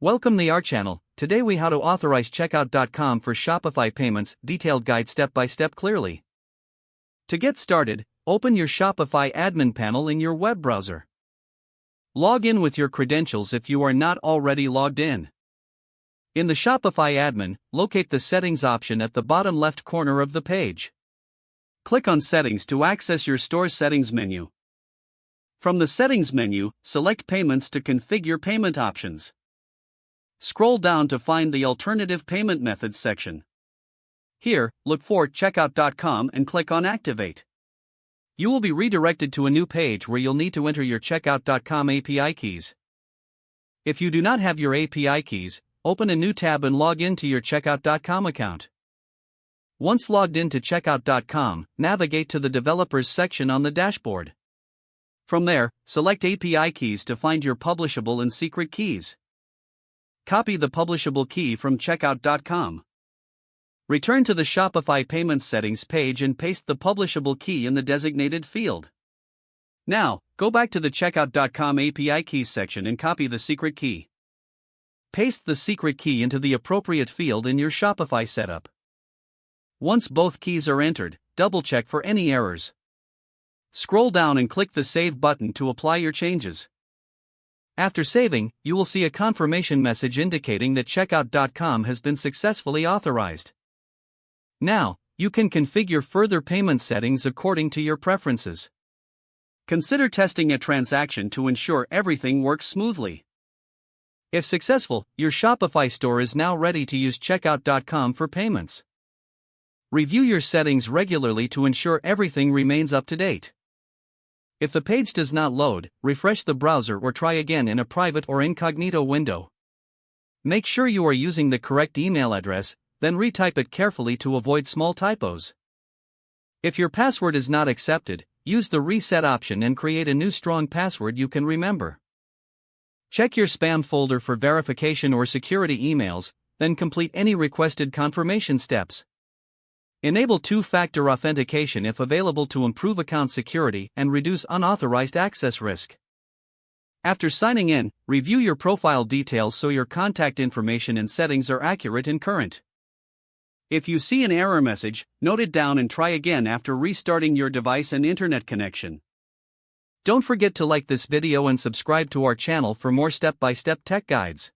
Welcome to our channel. Today we how to authorize checkout.com for Shopify payments, detailed guide step by step clearly. To get started, open your Shopify admin panel in your web browser. Log in with your credentials if you are not already logged in. In the Shopify admin, locate the settings option at the bottom left corner of the page. Click on Settings to access your store's settings menu. From the settings menu, select Payments to configure payment options. Scroll down to find the Alternative Payment Methods section. Here, look for checkout.com and click on Activate. You will be redirected to a new page where you'll need to enter your checkout.com API keys. If you do not have your API keys, open a new tab and log in to your checkout.com account. Once logged into checkout.com, navigate to the Developers section on the dashboard. From there, select API keys to find your publishable and secret keys. Copy the publishable key from checkout.com. Return to the Shopify Payments Settings page and paste the publishable key in the designated field. Now, go back to the checkout.com API keys section and copy the secret key. Paste the secret key into the appropriate field in your Shopify setup. Once both keys are entered, double-check for any errors. Scroll down and click the Save button to apply your changes. After saving, you will see a confirmation message indicating that checkout.com has been successfully authorized. Now, you can configure further payment settings according to your preferences. Consider testing a transaction to ensure everything works smoothly. If successful, your Shopify store is now ready to use checkout.com for payments. Review your settings regularly to ensure everything remains up to date. If the page does not load, refresh the browser or try again in a private or incognito window. Make sure you are using the correct email address, then retype it carefully to avoid small typos. If your password is not accepted, use the reset option and create a new strong password you can remember. Check your spam folder for verification or security emails, then complete any requested confirmation steps. Enable two-factor authentication if available to improve account security and reduce unauthorized access risk. After signing in, review your profile details so your contact information and settings are accurate and current. If you see an error message, note it down and try again after restarting your device and internet connection. Don't forget to like this video and subscribe to our channel for more step-by-step tech guides.